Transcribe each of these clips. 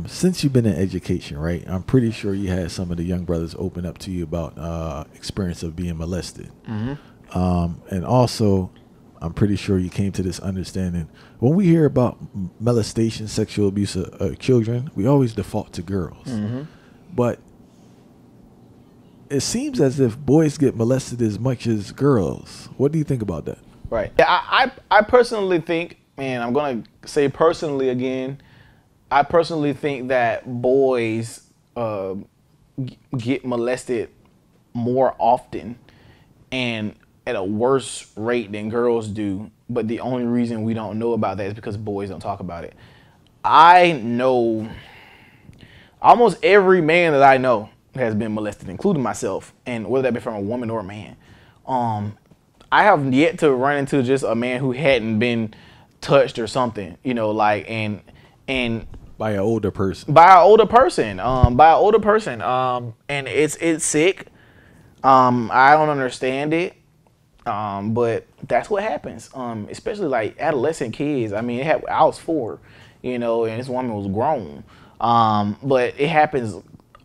Since you've been in education, right? I'm pretty sure you had some of the young brothers open up to you about experience of being molested. And also, I'm pretty sure you came to this understanding. When we hear about molestation, sexual abuse of children, we always default to girls. But it seems as if boys get molested as much as girls. What do you think about that? Right. Yeah, I personally think, and I'm going to say personally again, I personally think that boys get molested more often and at a worse rate than girls do. But the only reason we don't know about that is because boys don't talk about it. I know almost every man that I know has been molested, including myself, and whether that be from a woman or a man. I have yet to run into just a man who hadn't been touched or something, you know, like, and By an older person. by an older person, and it's sick. I don't understand it, but that's what happens. Especially like adolescent kids. I mean, I was 4, you know, and this woman was grown. But it happens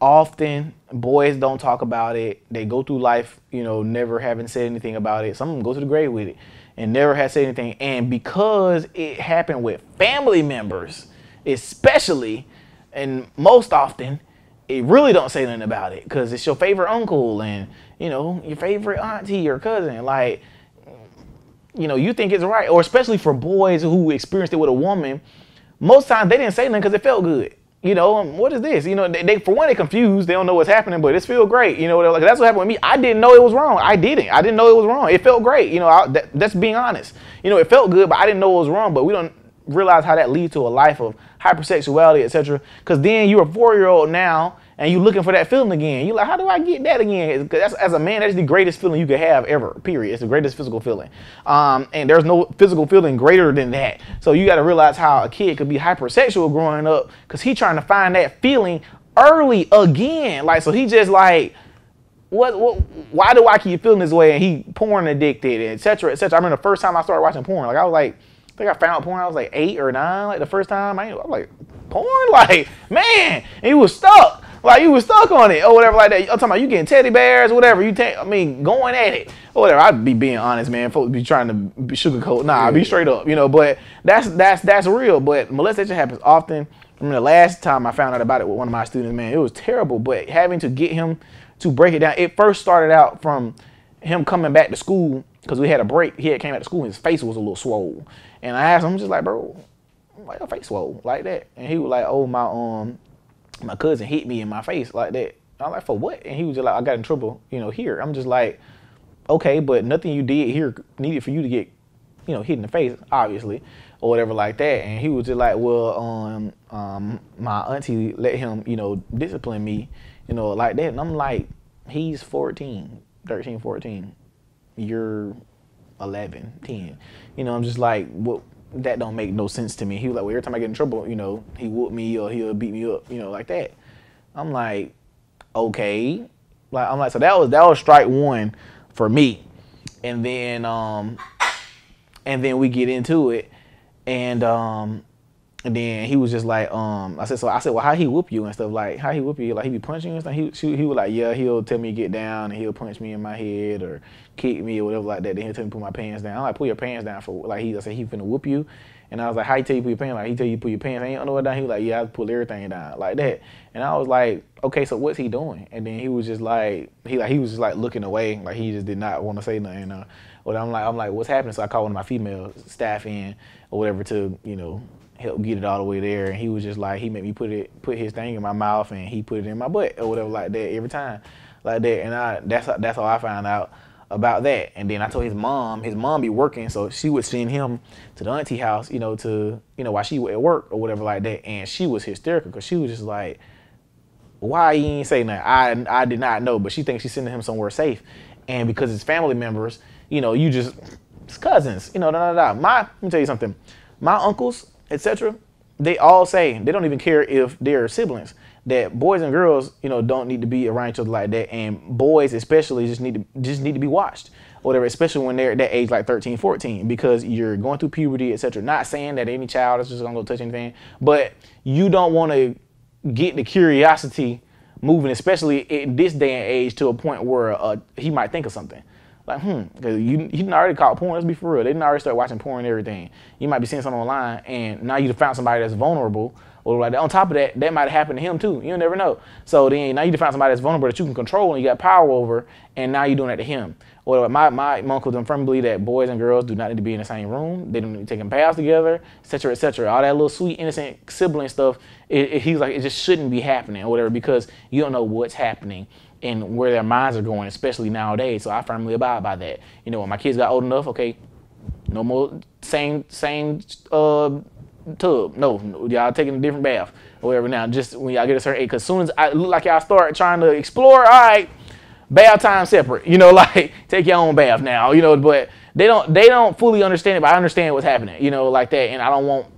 often. Boys don't talk about it. They go through life, you know, never having said anything about it. Some of them go to the grave with it and never have said anything. And because it happened with family members, especially, and most often, it really don't say nothing about it because it's your favorite uncle and, you know, your favorite auntie or cousin. Like, you know, you think it's right. Or especially for boys who experienced it with a woman, most times they didn't say nothing because it felt good. You know, what is this? You know, they for one, they're confused. They don't know what's happening, but it feels great. You know, like, that's what happened with me. I didn't know it was wrong. I didn't know it was wrong. It felt great. You know, that's being honest. You know, it felt good, but I didn't know it was wrong. But we don't realize how that leads to a life of hypersexuality, etc. Because then you're a 4-year-old now, and you're looking for that feeling again. You're like, how do I get that again? Because as a man, that's the greatest feeling you could have ever, period. It's the greatest physical feeling. And there's no physical feeling greater than that. So you got to realize how a kid could be hypersexual growing up because he's trying to find that feeling early again. Like, so he just like, why do I keep feeling this way? And he porn addicted, etc., etc. I remember the first time I started watching porn, like I was like, I think I found porn, I was like 8 or 9, like the first time. I was like, porn? Like, man, and he was stuck. Like, you was stuck on it or whatever like that. I'm talking about you getting teddy bears or whatever. Going at it or whatever. I'd be being honest, man. Folks be trying to be sugarcoat. Nah, be straight up, you know. But that's real. But molestation happens often. I mean, the last time I found out about it with one of my students, man, it was terrible. But having to get him to break it down, it first started out from him coming back to school because we had a break. He had came back to school and his face was a little swole. And I asked him, just like, bro, why your face swole like that? And he was like, oh, my cousin hit me in my face like that. I'm like, for what? And he was just like, I got in trouble, you know, here. I'm just like, okay, but nothing you did here needed for you to get, you know, hit in the face, obviously, or whatever like that. And he was just like, well, my auntie let him, you know, discipline me, you know, like that. And I'm like, he's 13, 14. You're 11, 10. You know, I'm just like, what? That don't make no sense to me. He was like, well, every time I get in trouble, you know, he whoop me or he'll beat me up, you know, like that. I'm like, okay. Like, I'm like, so that was strike one for me. And then we get into it, and then he was just like, I said, well, how he whoop you and stuff? Like, how he whoop you? Like, he be punching you and stuff? He was like, yeah, he'll tell me to get down and he'll punch me in my head or kick me or whatever like that. Then he'll tell me to put my pants down. I'm like, pull your pants down for, like, I said, he finna whoop you. And I was like, how he tell you put your pants? Like, he tell you put your pants ain't underwear down? He was like, yeah, I pull everything down like that. And I was like, okay, so what's he doing? And then he was just like, he was just like looking away, like he just did not want to say nothing. But I'm like, what's happening? So I called one of my female staff in or whatever to, you know, help get it all the way there. And he was just like, he made me put his thing in my mouth and he put it in my butt or whatever like that every time like that. And that's how I found out about that. And then I told his mom be working, so she would send him to the auntie house, you know, while she was at work or whatever like that. And she was hysterical because she was just like, why he ain't say nothing? I did not know, but she thinks she's sending him somewhere safe. And because it's family members, you know, it's cousins, you know, let me tell you something. My uncles, etc., they all say, they don't even care if they're siblings, that boys and girls, you know, don't need to be around each other like that. And boys especially just need to be watched or whatever, especially when they're at that age like 13, 14, because you're going through puberty, etc. Not saying that any child is just gonna go touch anything, but you don't want to get the curiosity moving, especially in this day and age, to a point where he might think of something. Like, because he didn't already caught porn. Let's be for real. They didn't already start watching porn and everything. You might be seeing something online, and now you found somebody that's vulnerable, or like that. On top of that, that might have happened to him too. You never know. So then now you found somebody that's vulnerable that you can control and you got power over, and now you're doing that to him. Or my uncle firmly believe that boys and girls do not need to be in the same room. They don't need to be taking baths together, etc., etc. All that little sweet, innocent sibling stuff. He's like, it just shouldn't be happening or whatever, because you don't know what's happening and where their minds are going, especially nowadays. So I firmly abide by that. You know, when my kids got old enough, okay, no more same tub. No, y'all taking a different bath or whatever now. Just when y'all get a certain age, because as soon as I look like y'all start trying to explore, all right, bath time separate. You know, like take your own bath now. You know, but they don't fully understand it. But I understand what's happening. You know, like that, and I don't want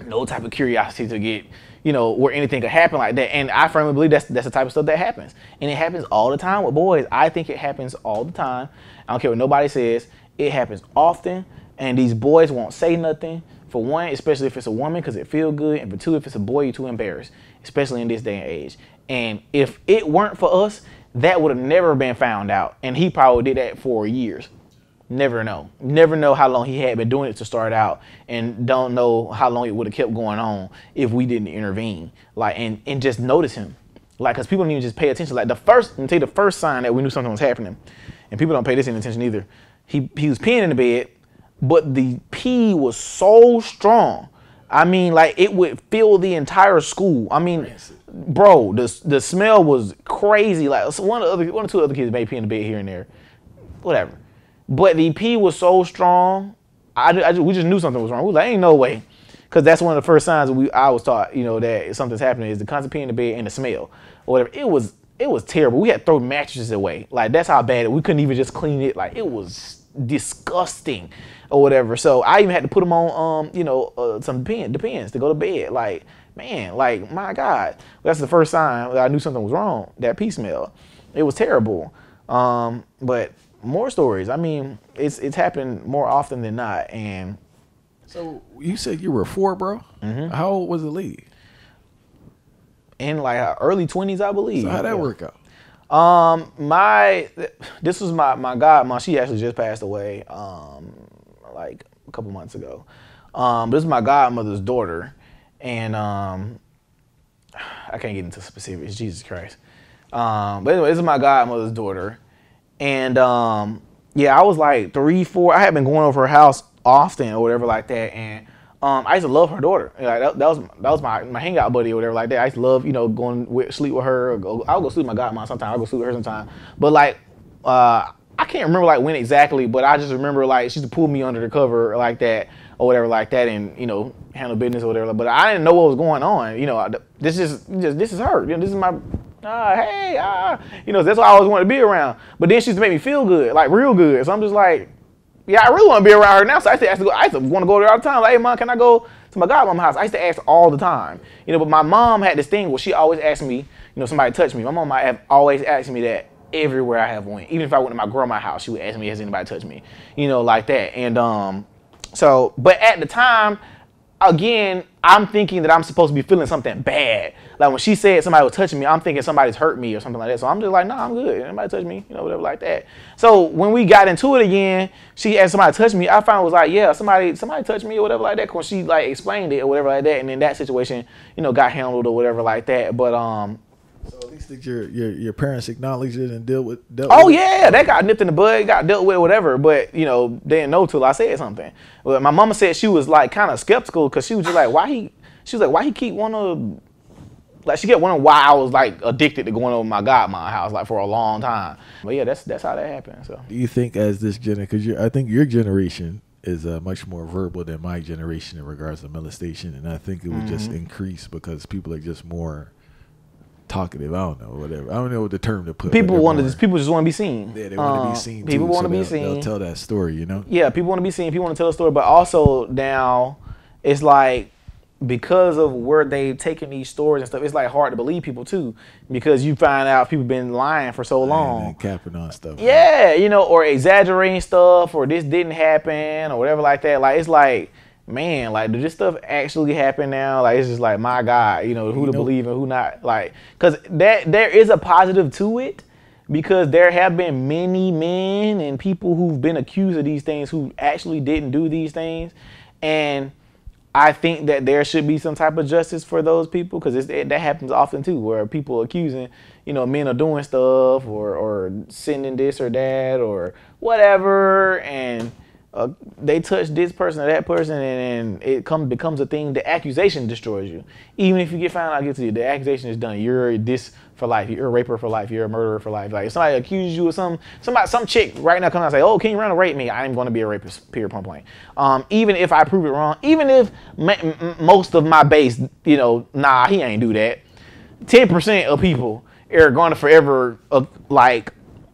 no type of curiosity to get, you know, where anything could happen like that. And I firmly believe that's the type of stuff that happens. And it happens all the time with boys. I think it happens all the time. I don't care what nobody says. It happens often. And these boys won't say nothing. For one, especially if it's a woman, because it feels good. And for two, if it's a boy, you're too embarrassed, especially in this day and age. And if it weren't for us, that would have never been found out. And he probably did that for years. Never know. Never know how long he had been doing it to start out, and don't know how long it would have kept going on if we didn't intervene. Like, and just notice him. Like, because people don't even just pay attention. Like, let me tell you the first sign that we knew something was happening, and people don't pay this any attention either. He was peeing in the bed, but the pee was so strong. I mean, like, it would fill the entire school. I mean, bro, the smell was crazy. Like, one or two other kids may pee in the bed here and there. Whatever. But the pee was so strong, we just knew something was wrong. We was like, ain't no way. Because that's one of the first signs I was taught, you know, that something's happening, is the constant pee in the bed and the smell or whatever. It was terrible. We had to throw mattresses away. Like, that's how bad we couldn't even just clean it. Like, it was disgusting or whatever. So I even had to put them on, you know, some depends to go to bed. Like, man, like, my God. That's the first sign that I knew something was wrong, that pee smell. It was terrible. But more stories. I mean, it's happened more often than not. And so you said you were 4, bro? Mm-hmm. How old was the lady? In like her early 20s, I believe. So how'd that work out? This was my godmom. She actually just passed away like a couple months ago. This is my godmother's daughter, and I can't get into specifics. Jesus Christ. But anyway, this is my godmother's daughter. And yeah, I was like 3, 4. I had been going over her house often or whatever like that, and I used to love her daughter. Like, that was my hangout buddy or whatever like that. I used to love, you know, sleep with her. I'll go sleep with my godmom sometimes. I'll go sleep with her sometimes. But like, I can't remember like when exactly, but I just remember like she used to pull me under the cover like that or whatever like that, and, you know, handle business or whatever. But I didn't know what was going on. You know, this is her. You know, this is my. You know, that's what I always wanted to be around. But then she used to make me feel good, like real good. So I'm just like, yeah, I really want to be around her now. So I used to want to go there all the time. Like, hey, mom, can I go to my godmom's house? I used to ask all the time. You know, but my mom had this thing where she always asked me, you know, somebody touch me. My mom might have always asked me that everywhere I have went. Even if I went to my grandma's house, she would ask me, has anybody touched me? You know, like that. And so, but at the time, again, I'm thinking that I'm supposed to be feeling something bad. Like when she said somebody was touching me, I'm thinking somebody's hurt me or something like that. So I'm just like, nah, I'm good. Anybody touch me, you know, whatever like that. So when we got into it again, she asked somebody to touch me. I finally was like, yeah, somebody touched me or whatever like that. When she like explained it or whatever like that, and then that situation, you know, got handled or whatever like that. But so at least that your parents acknowledged it and dealt with it. Yeah, that got nipped in the bud, got dealt with, whatever. But, you know, they didn't know till I said something. But my mama said she was like kind of skeptical, because she was just like, why he keep wanting to, like, she kept wondering why I was like addicted to going over my godmom's house like for a long time. But yeah, that's how that happened. So do you think as this because I think your generation is much more verbal than my generation in regards to molestation, and I think it would just increase because people are just more talkative. I don't know, whatever. I don't know what the term to put. People just want to be seen. Yeah, they want to be seen. People want to be seen. They'll tell that story, you know. Yeah, people want to be seen. People want to tell a story, but also now it's like, because of where they've taken these stories and stuff, it's like hard to believe people too, because you find out people been lying for so long, and capping on stuff. Yeah, you know, or exaggerating stuff, or this didn't happen, or whatever like that. Like, it's like, man, like, does this stuff actually happen now? Like, it's just like, my God, you know, who to believe and who not. Like, because there is a positive to it, because there have been many men and people who've been accused of these things who actually didn't do these things. And I think that there should be some type of justice for those people, because that happens often too, where people accusing, you know, men of doing stuff or sending this or that or whatever, and they touch this person or that person, and it becomes a thing. The accusation destroys you. Even if you get found out guilty, the accusation is done. You're this for life. You're a raper for life. You're a murderer for life. Like, if somebody accuses you of some chick right now comes out and say, "Oh, King Randall raped me," I'm going to be a rapist. Period. Point blank. Even if I prove it wrong, even if most of my base, you know, nah, he ain't do that. 10% of people are going to forever like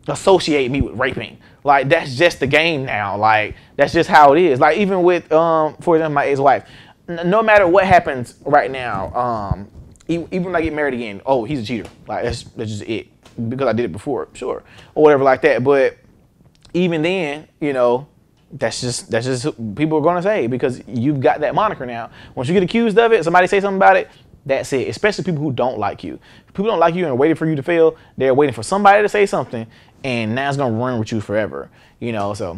associate me with raping. Like, that's just the game now. Like, that's just how it is. Like, even with, for example, my ex-wife, no matter what happens right now, even when I get married again, oh, he's a cheater. Like, that's just it. Because I did it before, sure. Or whatever like that. But even then, you know, that's just people are going to say, because you've got that moniker now. Once you get accused of it, somebody say something about it, that's it. Especially people who don't like you. If people don't like you and are waiting for you to fail, they're waiting for somebody to say something, and now it's gonna run with you forever, you know. So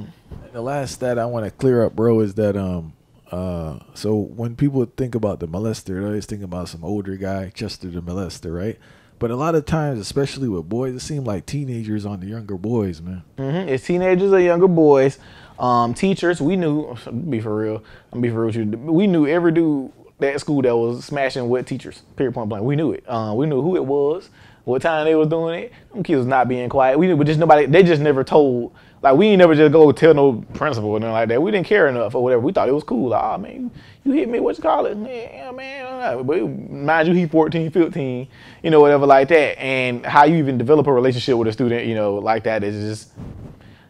the last stat I want to clear up, bro, is that so when people think about the molester, they always think about some older guy, Chester the molester, right? But a lot of times, especially with boys, it seems like teenagers on the younger boys, man. It's teenagers or younger boys. Teachers, we knew. Be for real with you. We knew every dude at school that was smashing with teachers. Period. Point blank. We knew it. We knew who it was, what time they was doing it. Them kids was not being quiet. We knew, but just nobody. They just never told. Like, we ain't never just go tell no principal or nothing like that. We didn't care enough or whatever. We thought it was cool. Like, oh, man, you hit me, what you call it? Yeah, man. But mind you, he 14, 15, you know, whatever like that. And how you even develop a relationship with a student, you know, like that is just,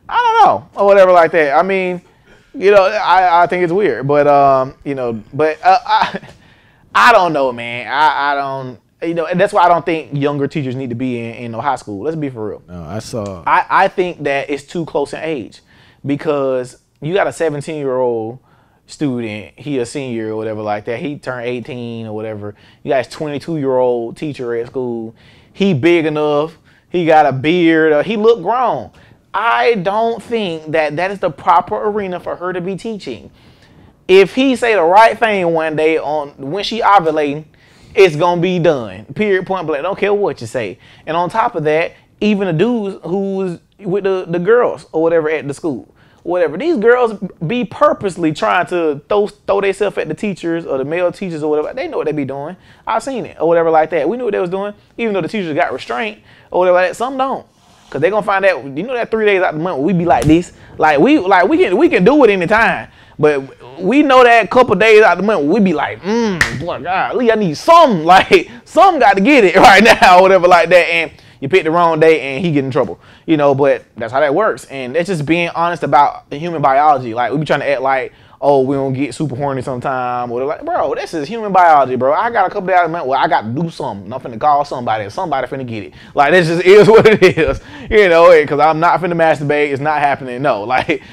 I don't know, or whatever like that. I mean, you know, I think it's weird. But, you know, but I don't know, man. I don't. You know, and that's why I don't think younger teachers need to be in no high school. Let's be for real. No, I think that it's too close in age, because you got a 17-year-old student, he a senior or whatever like that. He turned 18 or whatever. You got his 22-year-old teacher at school. He big enough. He got a beard. He look grown. I don't think that is the proper arena for her to be teaching. If he say the right thing one day when she ovulating, it's gonna be done. Period. Point blank. Don't care what you say. And on top of that, even the dudes who's with the girls or whatever at the school, whatever, these girls be purposely trying to throw themselves at the teachers or the male teachers or whatever. They know what they be doing. I've seen it or whatever like that. We knew what they was doing, even though the teachers got restraint or whatever like that. Some don't, cause they gonna find out. You know that 3 days out the month we be like this. Like we can do it anytime. But we know that a couple days out the month, we be like, boy, golly, I need some got to get it right now, or whatever like that. And you pick the wrong day and he get in trouble, you know, but that's how that works. And it's just being honest about the human biology. Like, we be trying to act like, oh, we don't get super horny sometime, or like, bro, this is human biology, bro. I got a couple days out of the month where I got to do something. I'm finna call somebody, and somebody finna get it. Like, this just is what it is, you know, because I'm not finna masturbate. It's not happening. No, like,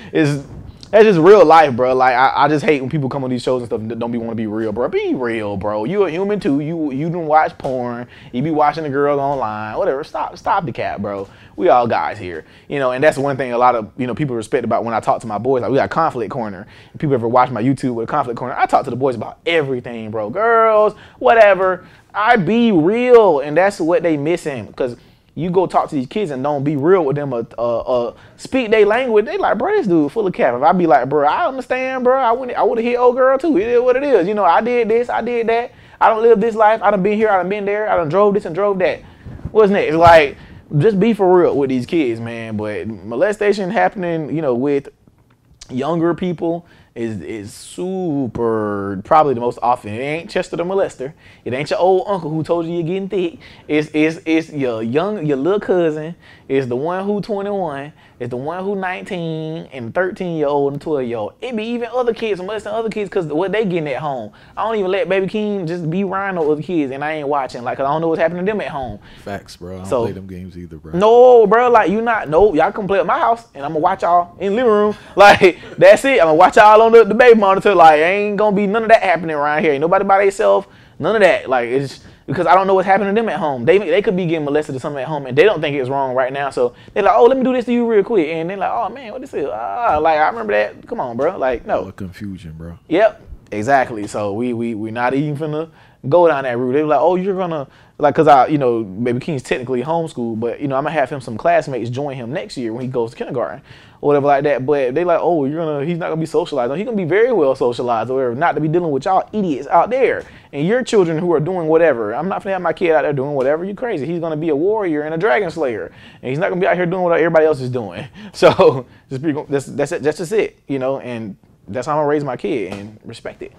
that's just real life, bro. Like, I just hate when people come on these shows and stuff that don't want to be real, bro. Be real, bro. You a human too. You don't watch porn. You be watching the girls online, whatever. Stop the cap, bro. We all guys here, you know. And that's one thing a lot of, you know, people respect about when I talk to my boys. Like, we got Conflict Corner. If people ever watch my YouTube with Conflict Corner, I talk to the boys about everything, bro. Girls, whatever. I be real, and that's what they missing, because you go talk to these kids and don't be real with them, speak their language. They like, bro, this dude full of cap. If I be like, bro, I understand, bro. I would have hit old girl too. It is what it is. You know, I did this, I did that. I don't live this life. I done been here, I done been there. I done drove this and drove that. What's next? Like, just be for real with these kids, man. But molestation happening, you know, with younger people is super, probably the most often. It ain't Chester the molester. It ain't your old uncle who told you you're getting thick. It's your little cousin. It's the one who 21, It's the one who 19 and 13-year-old and 12-year-old. It be even other kids molesting other kids because what they getting at home. I don't even let Baby King just be around those other kids and I ain't watching, like, cause I don't know what's happening to them at home. Facts, bro. I don't play them games either, bro. No, bro, like you not, no, y'all come play at my house and I'm gonna watch y'all in the living room. Like, that's it. I'm gonna watch y'all on the baby monitor. Like, ain't gonna be none of that happening around here. Ain't nobody by themselves, none of that. Like, it's because I don't know what's happening to them at home. They could be getting molested or something at home and they don't think it's wrong right now. So they're like, oh, let me do this to you real quick. And they're like, oh man, what this is? Like, I remember that. Come on, bro. Like, no. All the confusion, bro. Yep, exactly. So we not even finna go down that route. They were like, oh, you're gonna, like, cause Baby King's technically homeschooled, but I'm gonna have him some classmates join him next year when he goes to kindergarten or whatever like that. But they like, oh, he's not gonna be socialized. No, he's gonna be very well socialized or whatever, not to be dealing with y'all idiots out there and your children who are doing whatever. I'm not gonna have my kid out there doing whatever. You crazy. He's gonna be a warrior and a dragon slayer, and he's not gonna be out here doing what everybody else is doing. So that's just it, and that's how I'm gonna raise my kid and respect it.